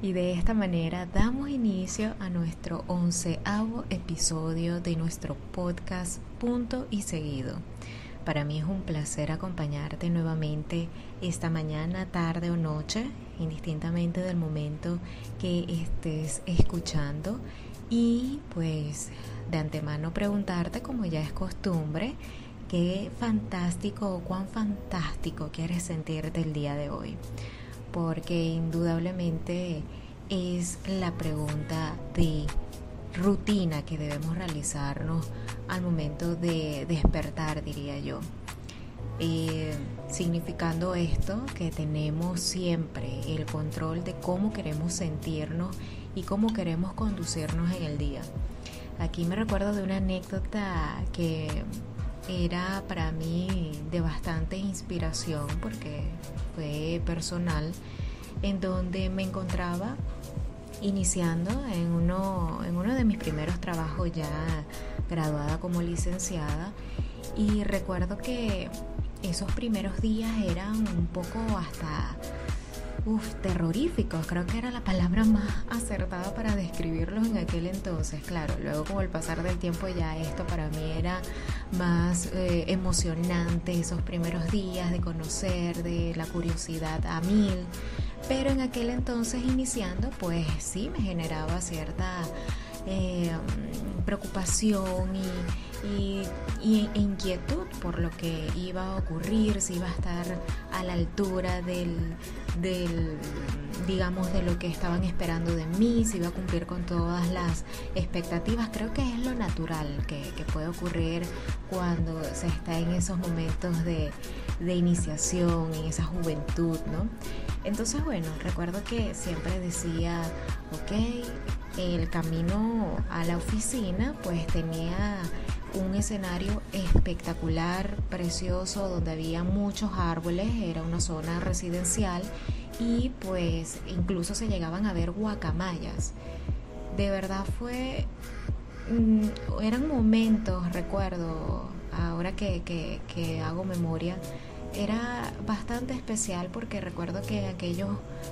Y de esta manera damos inicio a nuestro 11º episodio de nuestro podcast Punto y Seguido. Para mí es un placer acompañarte nuevamente esta mañana, tarde o noche, indistintamente del momento que estés escuchando. Y pues de antemano preguntarte, como ya es costumbre, qué fantástico o cuán fantástico quieres sentirte el día de hoy. Porque indudablemente es la pregunta de rutina que debemos realizarnos al momento de despertar, diría yo. Significando esto que tenemos siempre el control de cómo queremos sentirnos y cómo queremos conducirnos en el día. Aquí me recuerdo de una anécdota que era para mí de bastante inspiración porque fue personal, en donde me encontraba iniciando en uno de mis primeros trabajos, ya graduada como licenciada, y recuerdo que esos primeros días eran un poco hasta terroríficos. Creo que era la palabra más acertada para describirlos en aquel entonces. Claro, luego con el pasar del tiempo ya esto para mí era más emocionante, esos primeros días de conocer, de la curiosidad a mil. Pero en aquel entonces iniciando, pues sí me generaba cierta preocupación y inquietud por lo que iba a ocurrir, si iba a estar a la altura digamos, de lo que estaban esperando de mí, si iba a cumplir con todas las expectativas. Creo que es lo natural que puede ocurrir cuando se está en esos momentos de iniciación, en esa juventud, ¿no? Entonces, bueno, recuerdo que siempre decía, el camino a la oficina pues tenía un escenario espectacular, precioso, donde había muchos árboles, era una zona residencial y pues incluso se llegaban a ver guacamayas. De verdad eran momentos, recuerdo, ahora que hago memoria, era bastante especial porque recuerdo que en aquellos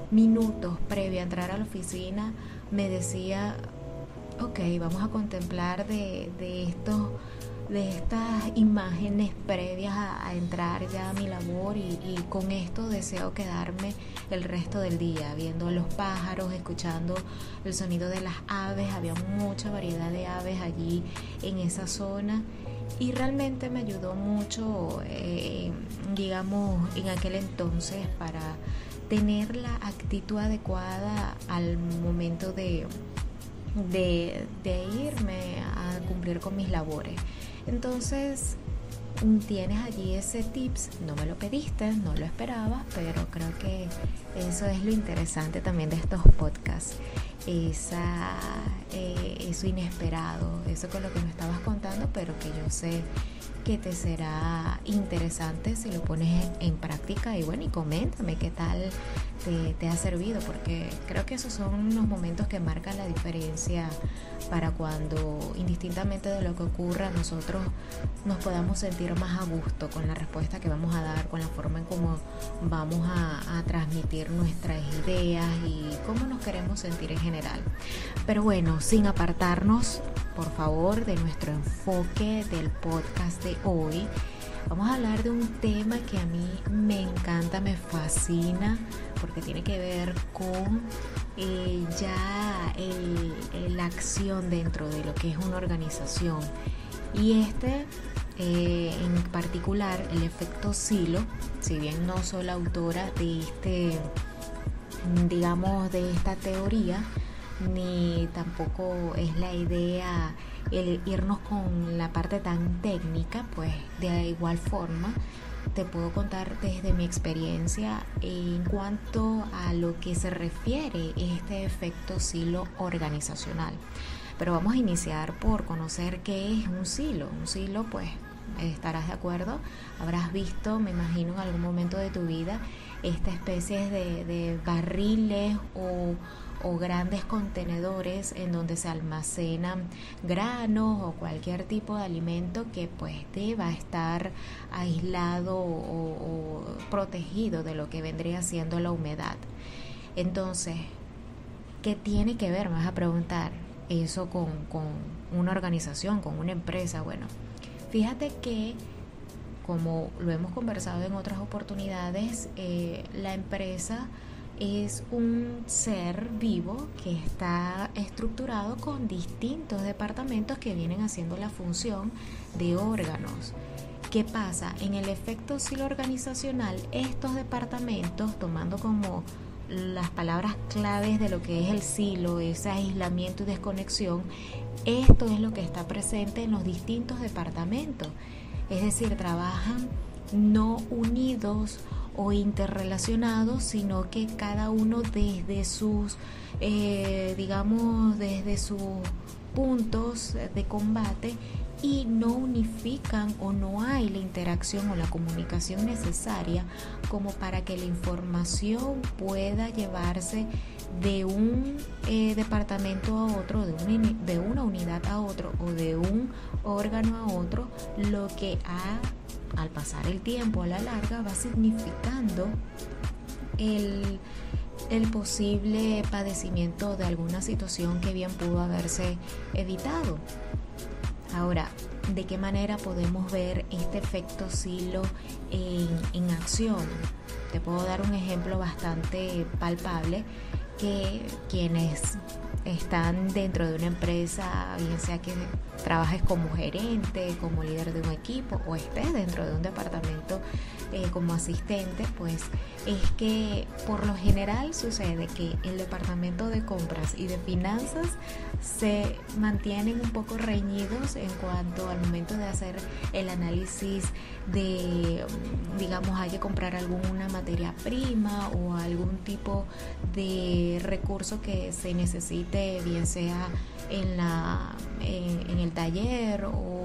minutos previo a entrar a la oficina me decía, vamos a contemplar de estas imágenes previas a entrar ya a mi labor y con esto deseo quedarme el resto del día, viendo a los pájaros, escuchando el sonido de las aves. Había mucha variedad de aves allí en esa zona. Y realmente me ayudó mucho, digamos, en aquel entonces para tener la actitud adecuada al momento de irme a cumplir con mis labores. Entonces, tienes allí ese tips, no me lo pediste, no lo esperabas, pero creo que eso es lo interesante también de estos podcasts. Eso inesperado, eso con lo que me estabas contando, pero que yo sé que te será interesante si lo pones en práctica. Y bueno, y coméntame qué tal te ha servido, porque creo que esos son los momentos que marcan la diferencia para cuando, indistintamente de lo que ocurra, nosotros nos podamos sentir más a gusto con la respuesta que vamos a dar, con la forma en cómo vamos a transmitir nuestras ideas y cómo nos queremos sentir en general. Pero bueno, sin apartarnos, por favor, de nuestro enfoque del podcast de hoy, vamos a hablar de un tema que a mí me encanta, me fascina, porque tiene que ver con la acción dentro de lo que es una organización. Y en particular, el efecto silo. Si bien no soy la autora de de esta teoría, ni tampoco es la idea el irnos con la parte tan técnica, pues de igual forma te puedo contar desde mi experiencia en cuanto a lo que se refiere este efecto silo organizacional. Pero vamos a iniciar por conocer qué es un silo. Un silo, pues, estarás de acuerdo, habrás visto, me imagino, en algún momento de tu vida esta especie de barriles o grandes contenedores en donde se almacenan granos o cualquier tipo de alimento que pues deba estar aislado o protegido de lo que vendría siendo la humedad. Entonces, ¿Qué tiene que ver? Me vas a preguntar eso con una organización, con una empresa. Bueno, fíjate que como lo hemos conversado en otras oportunidades, la empresa es un ser vivo que está estructurado con distintos departamentos que vienen haciendo la función de órganos. ¿Qué pasa? En el efecto silo organizacional, estos departamentos, tomando como las palabras claves de lo que es el silo, ese aislamiento y desconexión, esto es lo que está presente en los distintos departamentos. Es decir, trabajan no unidos o interrelacionados, sino que cada uno desde sus, desde sus puntos de combate, y no unifican o no hay la interacción o la comunicación necesaria como para que la información pueda llevarse de un departamento a otro, de una unidad a otro o de un órgano a otro, lo que al pasar el tiempo a la larga va significando el posible padecimiento de alguna situación que bien pudo haberse evitado. Ahora, ¿de qué manera podemos ver este efecto silo en acción? Te puedo dar un ejemplo bastante palpable, que quienes están dentro de una empresa, bien sea que trabajes como gerente, como líder de un equipo o estés dentro de un departamento como asistente, pues es que por lo general sucede que el departamento de compras y de finanzas se mantienen un poco reñidos en cuanto al momento de hacer el análisis de, digamos, hay que comprar alguna materia prima o algún tipo de recurso que se necesite, bien sea en el taller o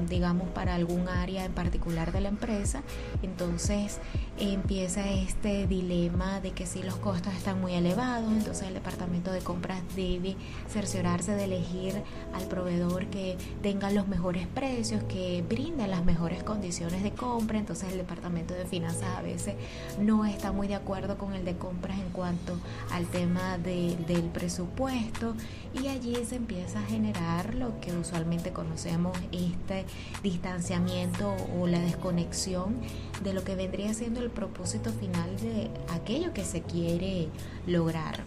digamos para algún área en particular de la empresa. Entonces empieza este dilema de que si los costos están muy elevados, entonces el departamento de compras debe cerciorarse de elegir al proveedor que tenga los mejores precios, que brinda las mejores condiciones de compra. Entonces el departamento de finanzas a veces no está muy de acuerdo con el de compras en cuanto al tema del presupuesto, y allí se empieza a generar lo que usualmente conocemos, este distanciamiento o la desconexión de lo que vendría siendo el propósito final de aquello que se quiere lograr.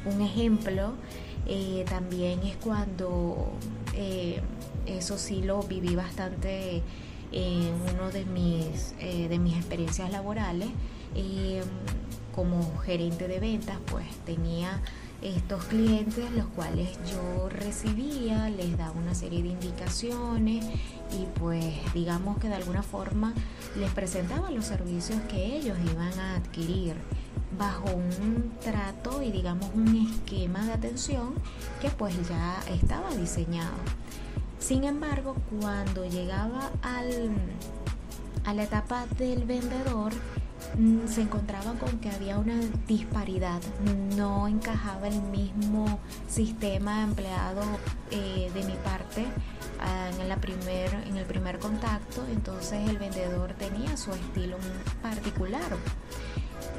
Un ejemplo también es cuando eso sí lo viví bastante en uno de mis experiencias laborales. Como gerente de ventas, pues tenía estos clientes los cuales yo recibía, les daba una serie de indicaciones y pues digamos que de alguna forma les presentaba los servicios que ellos iban a adquirir bajo un trato y digamos un esquema de atención que pues ya estaba diseñado. Sin embargo, cuando llegaba a la etapa del vendedor, se encontraban con que había una disparidad, no encajaba el mismo sistema empleado de mi parte en el primer contacto. Entonces el vendedor tenía su estilo particular.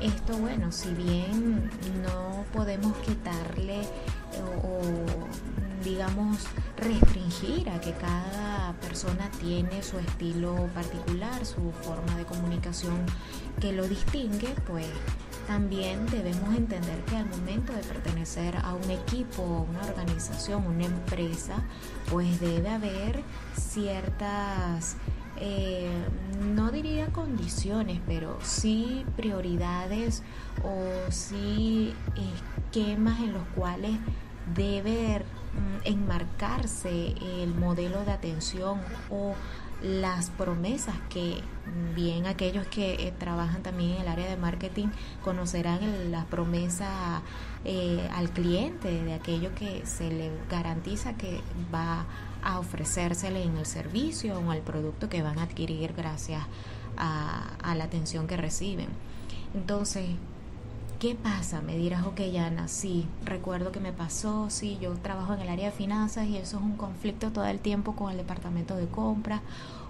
Esto, bueno, si bien no podemos quitarle o digamos restringir a que cada persona tiene su estilo particular, su forma de comunicación que lo distingue, pues también debemos entender que al momento de pertenecer a un equipo, una organización, una empresa, pues debe haber ciertas no diría condiciones, pero sí prioridades o sí esquemas en los cuales debe enmarcarse el modelo de atención o las promesas que bien aquellos que trabajan también en el área de marketing conocerán las promesas al cliente de aquello que se le garantiza que va a ofrecérsele en el servicio o al producto que van a adquirir gracias a la atención que reciben. Entonces, ¿qué pasa? Me dirás, ok, Yana, sí, recuerdo que me pasó, sí, yo trabajo en el área de finanzas y eso es un conflicto todo el tiempo con el departamento de compras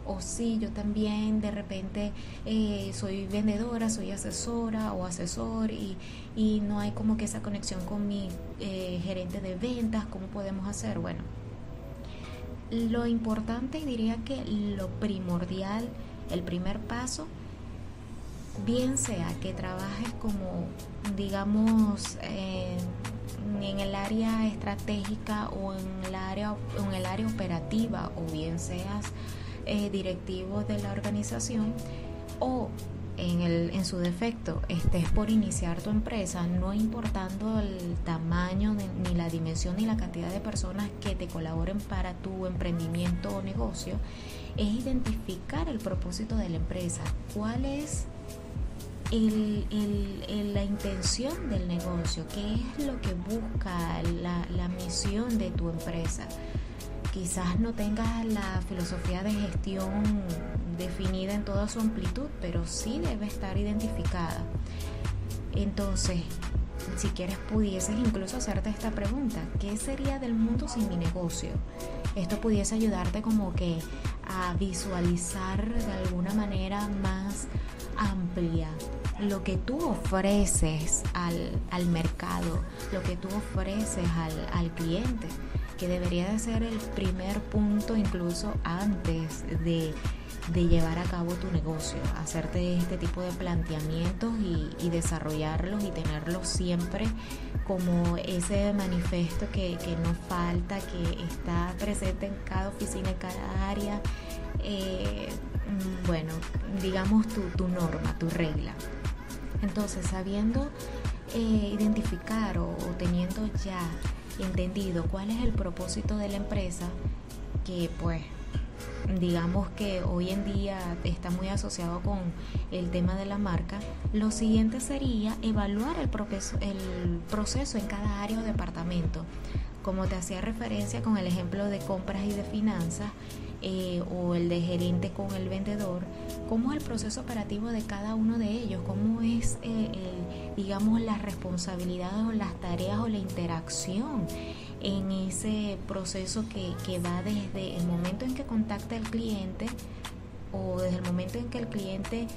o sí, yo también de repente soy vendedora, soy asesora o asesor y no hay como que esa conexión con mi gerente de ventas, ¿cómo podemos hacer? Bueno, lo importante, diría que lo primordial, el primer paso, bien sea que trabajes como, digamos, en el área estratégica o en el área operativa, o bien seas directivo de la organización, o en su defecto estés por iniciar tu empresa, no importando el tamaño ni la dimensión ni la cantidad de personas que te colaboren para tu emprendimiento o negocio, es identificar el propósito de la empresa. ¿Cuál es la intención del negocio? ¿Qué es lo que busca la misión de tu empresa? Quizás no tengas la filosofía de gestión definida en toda su amplitud, pero sí debe estar identificada. Entonces, si quieres, pudieses incluso hacerte esta pregunta: ¿qué sería del mundo sin mi negocio? Esto pudiese ayudarte como que a visualizar de alguna manera más amplia lo que tú ofreces al mercado, lo que tú ofreces al cliente, que debería de ser el primer punto incluso antes de llevar a cabo tu negocio, hacerte este tipo de planteamientos y desarrollarlos y tenerlos siempre como ese manifiesto que no falta, que está presente en cada oficina, en cada área, bueno, digamos tu norma, tu regla. Entonces, sabiendo identificar o teniendo ya entendido cuál es el propósito de la empresa, que pues digamos que hoy en día está muy asociado con el tema de la marca, lo siguiente sería evaluar el proceso en cada área o departamento. Como te hacía referencia con el ejemplo de compras y de finanzas, o el de gerente con el vendedor, cómo es el proceso operativo de cada uno de ellos, cómo es digamos las responsabilidades o las tareas o la interacción en ese proceso que va desde el momento en que contacta el cliente, o desde el momento en que el cliente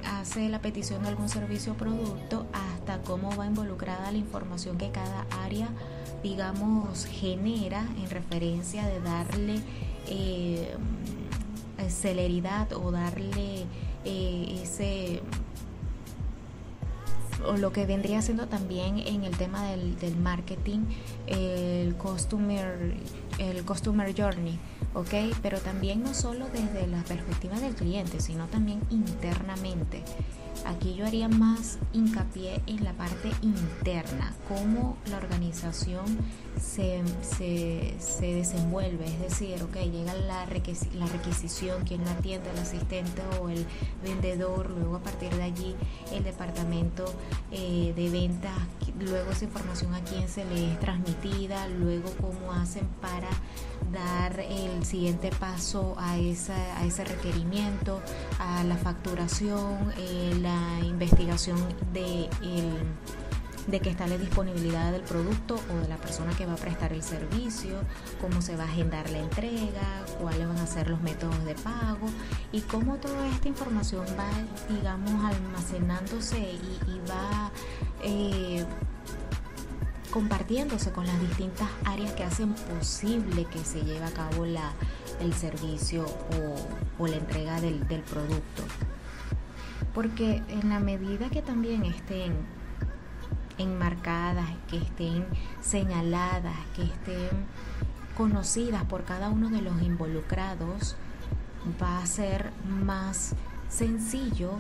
hace la petición de algún servicio o producto, hasta cómo va involucrada la información que cada área, digamos, genera en referencia de darle celeridad o darle o lo que vendría siendo también en el tema del marketing, el customer journey, ¿ok? Pero también no solo desde la perspectiva del cliente, sino también internamente. Aquí yo haría más hincapié en la parte interna, cómo la organización se desenvuelve, es decir, llega la requisición, quién la atiende, el asistente o el vendedor, luego a partir de allí el departamento de ventas, luego esa información a quién se le es transmitida, luego cómo hacen para dar el siguiente paso a ese requerimiento, a la facturación, la investigación de que está la disponibilidad del producto o de la persona que va a prestar el servicio, cómo se va a agendar la entrega, cuáles van a ser los métodos de pago y cómo toda esta información va, digamos, almacenándose y va compartiéndose con las distintas áreas que hacen posible que se lleve a cabo el servicio o la entrega del producto. Porque en la medida que también estén enmarcadas, que estén señaladas, que estén conocidas por cada uno de los involucrados, va a ser más sencillo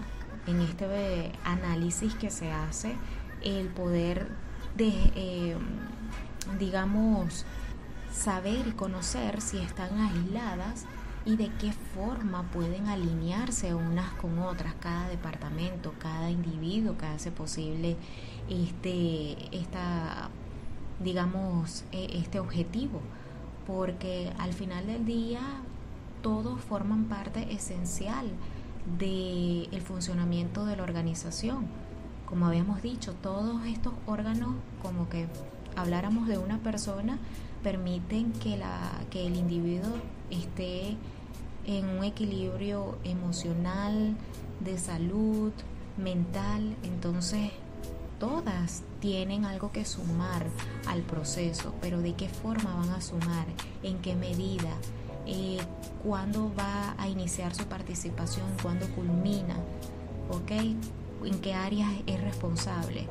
en este análisis que se hace el poder digamos, saber y conocer si están aisladas y de qué forma pueden alinearse unas con otras, cada departamento, cada individuo que hace posible este objetivo, porque al final del día todos forman parte esencial del funcionamiento de la organización. Como habíamos dicho, todos estos órganos, como que habláramos de una persona, permiten que el individuo esté en un equilibrio emocional, de salud, mental. Entonces todas tienen algo que sumar al proceso, pero ¿de qué forma van a sumar? ¿En qué medida? ¿Cuándo va a iniciar su participación? ¿Cuándo culmina? ¿Ok? ¿En qué áreas es responsable?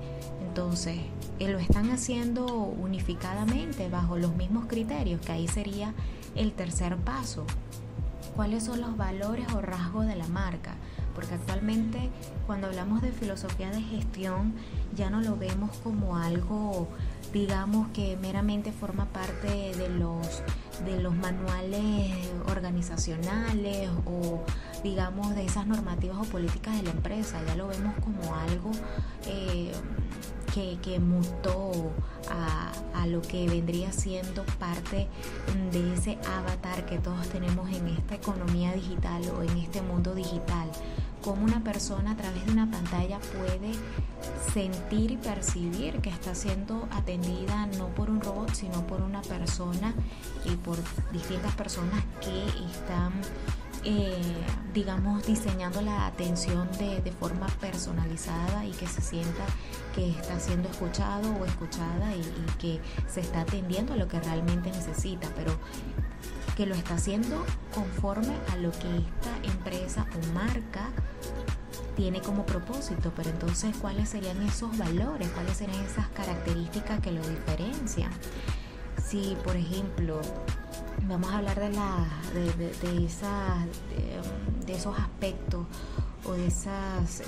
Entonces, lo están haciendo unificadamente bajo los mismos criterios, que ahí sería el tercer paso. ¿Cuáles son los valores o rasgos de la marca? Porque actualmente cuando hablamos de filosofía de gestión ya no lo vemos como algo, digamos, que meramente forma parte de los manuales organizacionales o digamos de esas normativas o políticas de la empresa. Ya lo vemos como algo que mutó a lo que vendría siendo parte de ese avatar que todos tenemos en esta economía digital o en este mundo digital. Cómo una persona a través de una pantalla puede sentir y percibir que está siendo atendida no por un robot, sino por una persona y por distintas personas que están digamos, diseñando la atención de forma personalizada y que se sienta que está siendo escuchado o escuchada y que se está atendiendo a lo que realmente necesita, pero que lo está haciendo conforme a lo que esta empresa o marca tiene como propósito. Pero entonces, ¿cuáles serían esos valores? ¿Cuáles serían esas características que lo diferencian? Si, por ejemplo, vamos a hablar de esos aspectos o de esas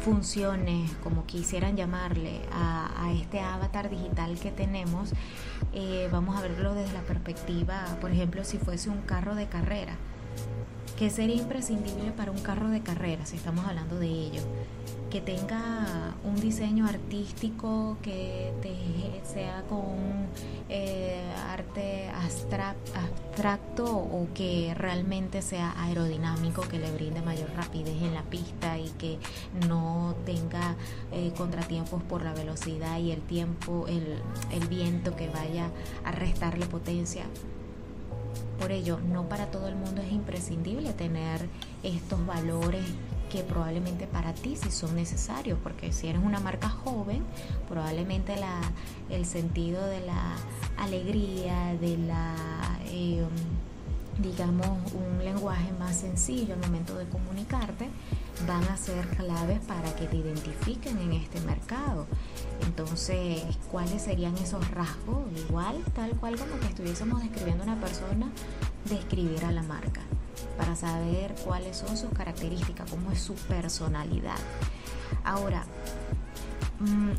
funciones, como quisieran llamarle, a este avatar digital que tenemos, vamos a verlo desde la perspectiva, por ejemplo, si fuese un carro de carrera. ¿Qué sería imprescindible para un carro de carrera, si estamos hablando de ello? Que tenga un diseño artístico, que sea con un arte abstracto, o que realmente sea aerodinámico, que le brinde mayor rapidez en la pista y que no tenga contratiempos por la velocidad y el tiempo, el viento que vaya a restarle potencia. Por ello, no para todo el mundo es imprescindible tener estos valores que probablemente para ti sí son necesarios, porque si eres una marca joven, probablemente el sentido de la alegría, de la digamos, un lenguaje más sencillo al momento de comunicarte, van a ser claves para que te identifiquen en este mercado. Entonces, ¿cuáles serían esos rasgos? Igual, tal cual como que estuviésemos describiendo a una persona, describir a la marca, para saber cuáles son sus características, cómo es su personalidad. Ahora,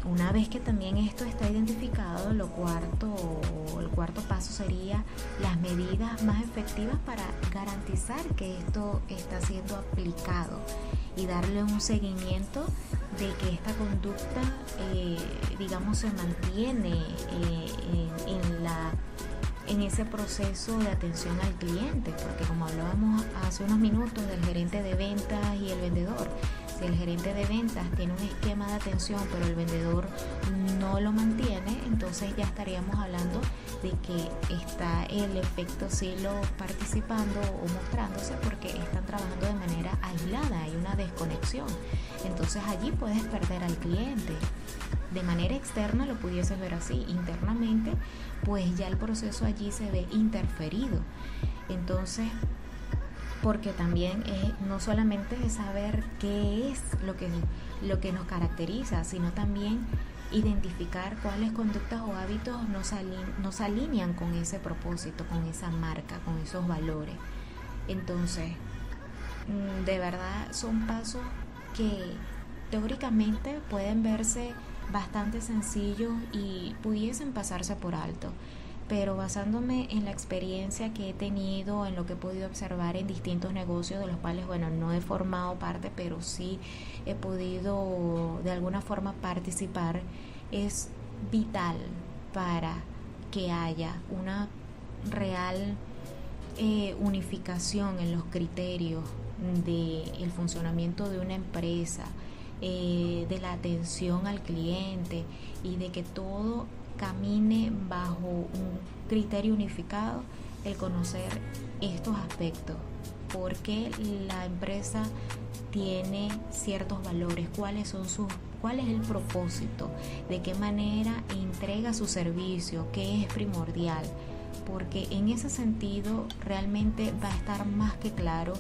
una vez que también esto está identificado, el cuarto paso sería las medidas más efectivas para garantizar que esto está siendo aplicado y darle un seguimiento de que esta conducta, digamos, se mantiene en ese proceso de atención al cliente, porque como hablábamos hace unos minutos del gerente de ventas y el vendedor, si el gerente de ventas tiene un esquema de atención pero el vendedor no lo mantiene, entonces ya estaríamos hablando de que está el efecto silo participando o mostrándose, porque están trabajando de manera aislada, hay una desconexión. Entonces allí puedes perder al cliente. De manera externa lo pudieses ver así, internamente pues ya el proceso allí se ve interferido. Entonces, porque también no solamente es saber qué es lo que nos caracteriza, sino también identificar cuáles conductas o hábitos nos alinean con ese propósito, con esa marca, con esos valores. Entonces, de verdad son pasos que teóricamente pueden verse bastante sencillos y pudiesen pasarse por alto, pero basándome en la experiencia que he tenido, en lo que he podido observar en distintos negocios de los cuales, bueno, no he formado parte, pero sí he podido de alguna forma participar, es vital para que haya una real unificación en los criterios del funcionamiento de una empresa, de la atención al cliente y de que todo camine bajo un criterio unificado. el conocer estos aspectos, por qué la empresa tiene ciertos valores, cuál es el propósito, de qué manera entrega su servicio, qué es primordial, porque en ese sentido realmente va a estar más que claro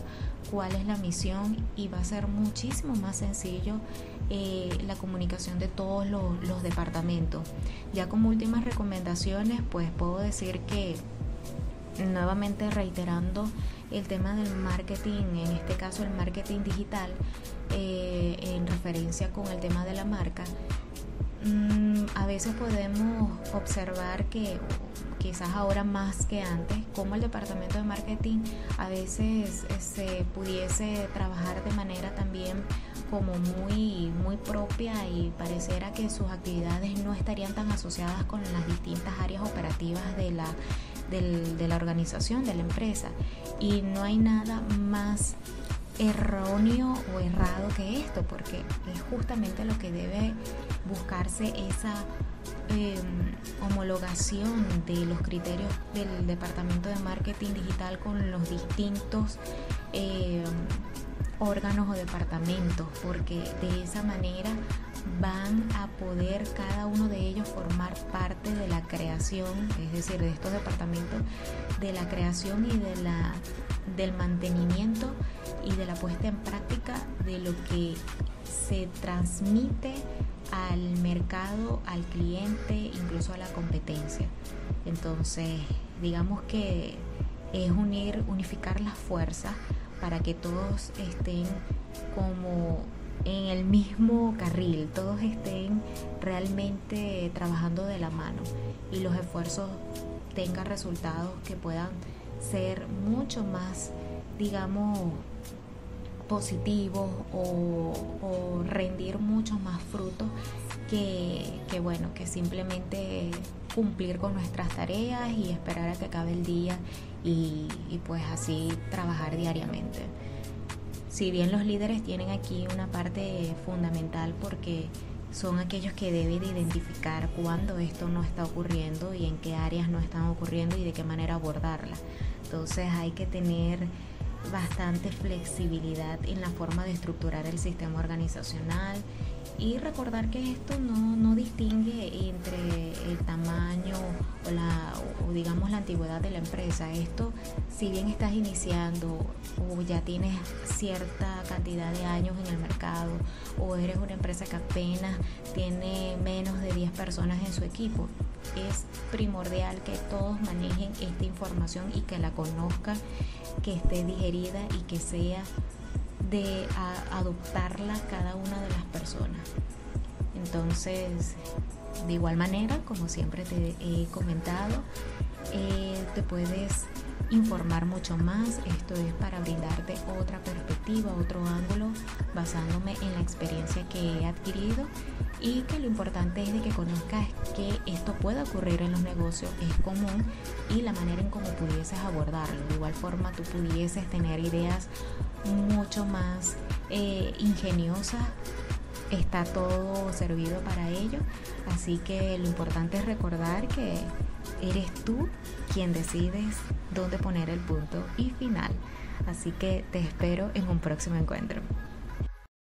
cuál es la misión y va a ser muchísimo más sencillo la comunicación de todos los departamentos. Ya como últimas recomendaciones, pues puedo decir que, nuevamente reiterando el tema del marketing, en este caso el marketing digital, en referencia con el tema de la marca, a veces podemos observar que quizás ahora más que antes, como el departamento de marketing a veces se pudiese trabajar de manera también como muy propia, y pareciera que sus actividades no estarían tan asociadas con las distintas áreas operativas de la organización, de la empresa. Y no hay nada más erróneo o errado que esto, porque es justamente lo que debe buscarse, esa homologación de los criterios del departamento de marketing digital con los distintos órganos o departamentos, porque de esa manera van a poder cada uno de ellos formar parte de la creación, es decir, de estos departamentos, de la creación y del mantenimiento y de la puesta en práctica de lo que se transmite al mercado, al cliente, incluso a la competencia. Entonces, digamos que es unificar las fuerzas para que todos estén como en el mismo carril, todos estén realmente trabajando de la mano y los esfuerzos tengan resultados que puedan ser mucho más, digamos, positivos o rendir muchos más frutos que simplemente cumplir con nuestras tareas y esperar a que acabe el día y pues así trabajar diariamente. Si bien los líderes tienen aquí una parte fundamental, porque son aquellos que deben de identificar cuándo esto no está ocurriendo y en qué áreas no están ocurriendo y de qué manera abordarla. Entonces hay que tener bastante flexibilidad en la forma de estructurar el sistema organizacional y recordar que esto no distingue entre el tamaño o digamos la antigüedad de la empresa. Esto, si bien estás iniciando o ya tienes cierta cantidad de años en el mercado o eres una empresa que apenas tiene menos de 10 personas en su equipo, es primordial que todos manejen esta información y que la conozcan, que esté digerida y que sea de adoptarla cada una de las personas. Entonces, de igual manera, como siempre te he comentado, te puedes informar mucho más. Esto es para brindarte otra perspectiva, otro ángulo, basándome en la experiencia que he adquirido, y que lo importante es de que conozcas que esto puede ocurrir en los negocios, es común, y la manera en cómo pudieses abordarlo. De igual forma, tú pudieses tener ideas mucho más ingeniosas. Está todo servido para ello, así que lo importante es recordar que eres tú quien decides dónde poner el punto y final. Así que te espero en un próximo encuentro.